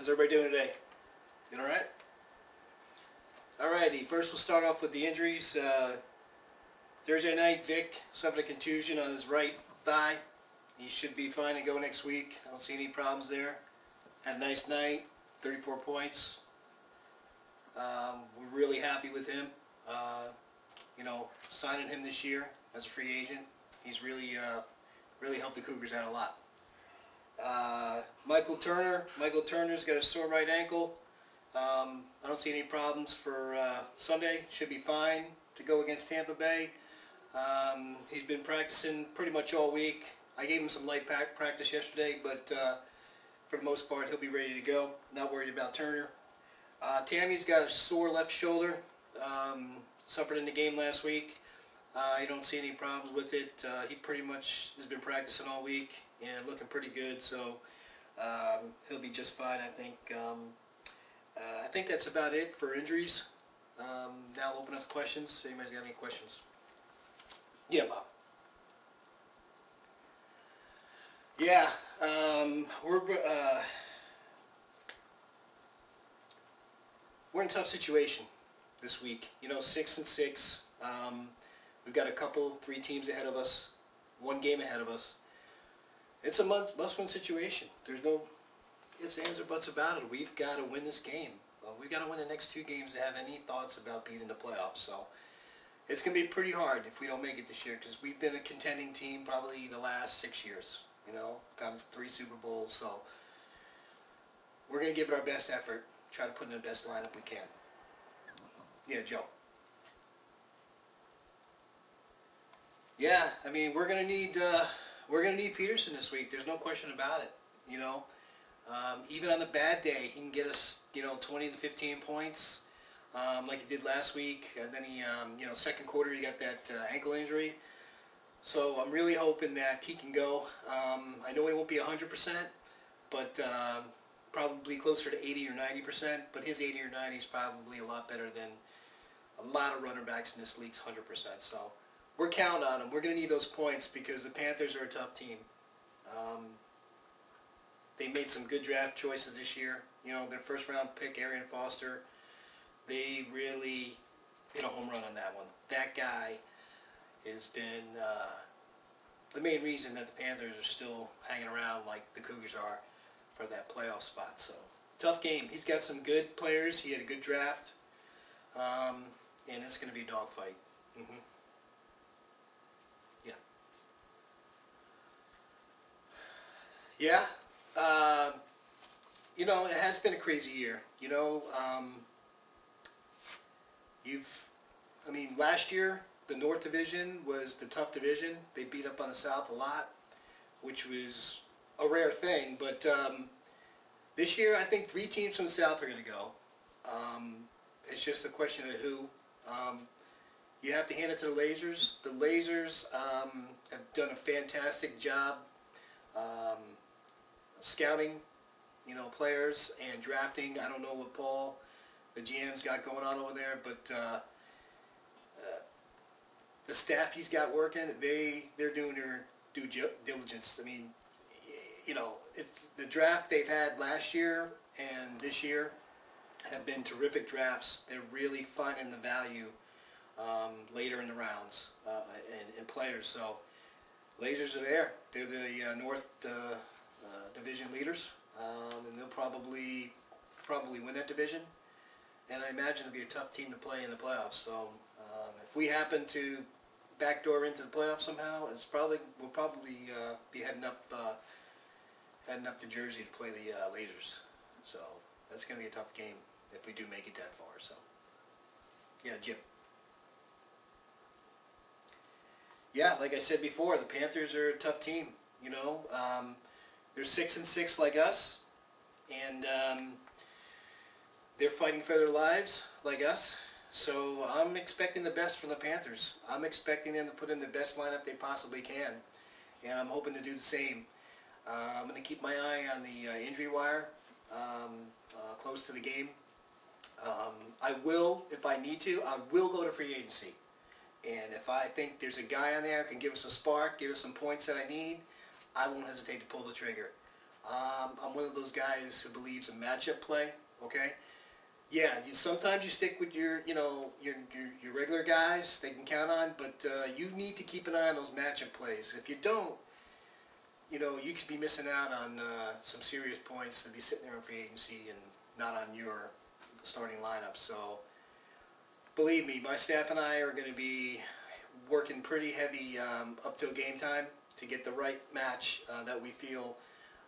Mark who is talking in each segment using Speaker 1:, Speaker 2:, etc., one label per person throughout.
Speaker 1: How's everybody doing today? Doing alright? Alrighty, first we'll start off with the injuries. Thursday night, Vic suffered a contusion on his right thigh. He should be fine to go next week. I don't see any problems there. Had a nice night, 34 points. We're really happy with him. Signing him this year as a free agent. He's really helped the Cougars out a lot. Michael Turner's got a sore right ankle. I don't see any problems for Sunday. Should be fine to go against Tampa Bay. He's been practicing pretty much all week. I gave him some light practice yesterday, but for the most part he'll be ready to go. Not worried about Turner. Tammy's got a sore left shoulder. Suffered in the game last week. I don't see any problems with it. He pretty much has been practicing all week and looking pretty good, so he'll be just fine, I think. I think that's about it for injuries. Now I'll open up questions. If anybody's got any questions. Yeah, Bob. Yeah, we're in a tough situation this week. 6-6. We've got three teams ahead of us, one game ahead of us. It's a must-win situation. There's no ifs, ands, or buts about it. We've got to win this game. We've got to win the next two games to have any thoughts about beating the playoffs. So it's going to be pretty hard if we don't make it this year, because we've been a contending team probably the last 6 years. Got 3 Super Bowls. So we're going to give it our best effort. Try to put in the best lineup we can. Yeah, Joe. Yeah, I mean, we're gonna need Peterson this week. There's no question about it. Even on a bad day, he can get us 20 to 15 points, like he did last week. And then he second quarter he got that ankle injury. So I'm really hoping that he can go. I know he won't be 100%, but probably closer to 80 or 90%. But his 80 or 90 is probably a lot better than a lot of runner backs in this league's 100%. So we're counting on them. We're going to need those points because the Panthers are a tough team. They made some good draft choices this year. Their first-round pick, Arian Foster, they really hit a home run on that one. That guy has been the main reason that the Panthers are still hanging around like the Cougars are for that playoff spot. So, tough game. He's got some good players. He had a good draft. And it's going to be a dogfight. Yeah. It has been a crazy year. Last year, the North Division was the tough division. They beat up on the South a lot, which was a rare thing. But this year, I think 3 teams from the South are going to go. It's just a question of who. You have to hand it to the Lasers. The Lasers have done a fantastic job scouting, players and drafting. I don't know what Paul, the GM's got going on over there, but the staff he's got working, they're doing their due diligence. The draft they've had last year and this year have been terrific drafts. They're really finding the value later in the rounds in players. So Lasers are there. They're the North Division leaders, and they'll probably win that division. And I imagine it'll be a tough team to play in the playoffs. So if we happen to backdoor into the playoffs somehow, we'll probably be heading up to Jersey to play the Lasers. So that's going to be a tough game if we do make it that far. So yeah, Jim. Yeah, like I said before, the Panthers are a tough team. They're 6-6 like us, and they're fighting for their lives like us. So I'm expecting the best from the Panthers. I'm expecting them to put in the best lineup they possibly can, and I'm hoping to do the same. I'm going to keep my eye on the injury wire close to the game. I will, if I need to, I will go to free agency. And if I think there's a guy on there who can give us a spark, give us some points that I need, I won't hesitate to pull the trigger. I'm one of those guys who believes in matchup play. Okay. Yeah, sometimes you stick with your, your regular guys they can count on, but you need to keep an eye on those matchup plays. If you don't, you could be missing out on some serious points to be sitting there in free agency and not on your starting lineup. So, believe me, my staff and I are going to be working pretty heavy up till game time to get the right match that we feel,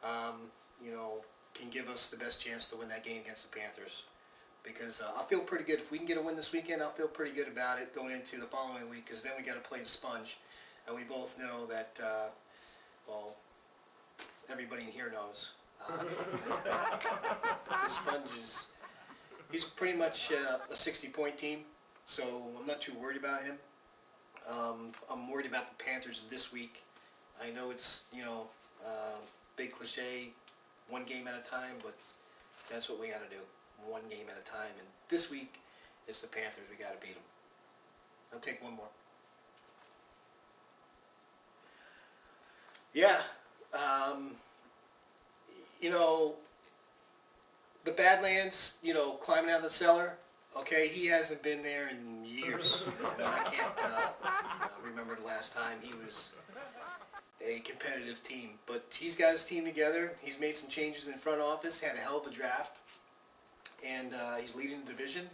Speaker 1: can give us the best chance to win that game against the Panthers. Because I'll feel pretty good. If we can get a win this weekend, I'll feel pretty good about it going into the following week, because then we got to play the Sponge. And we both know that, well, everybody in here knows. The Sponge he's pretty much a 60-point team, so I'm not too worried about him. I'm worried about the Panthers this week. I know it's, big cliche, one game at a time, but that's what we got to do. One game at a time, and this week it's the Panthers. We got to beat them. I'll take one more. Yeah, the Badlands, climbing out of the cellar. Okay, he hasn't been there in years. I can't remember the last time he was a competitive team, but he's got his team together. He's made some changes in the front office. Had a hell of a draft. And he's leading the division.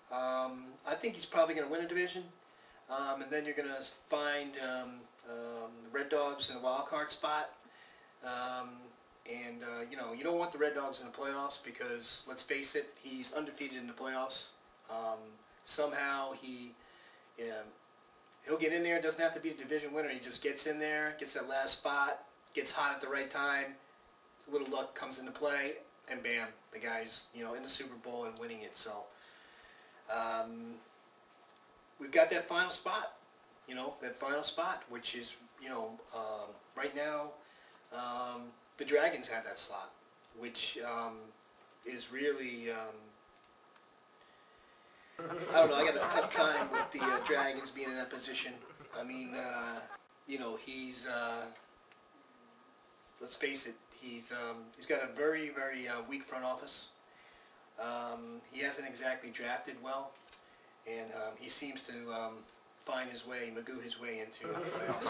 Speaker 1: I think he's probably going to win a division. And then you're going to find the Red Dogs in a wild card spot. You don't want the Red Dogs in the playoffs because, let's face it, he's undefeated in the playoffs. Somehow he'll get in there. Doesn't have to be a division winner. He just gets in there, gets that last spot, gets hot at the right time. A little luck comes into play. And bam, the guy's, in the Super Bowl and winning it. So, we've got that final spot, which is, right now, the Dragons have that slot, which is really, I don't know, I got a tough time with the Dragons being in that position. I mean, he's, let's face it, he's got a very, very weak front office. He hasn't exactly drafted well, and he seems to find his way, magoo his way into the playoffs.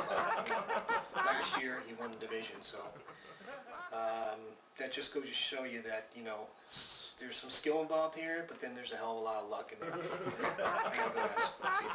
Speaker 1: Last year he won the division, so that just goes to show you that there's some skill involved here, but then there's a hell of a lot of luck in there. Okay. I gotta go, guys. See you.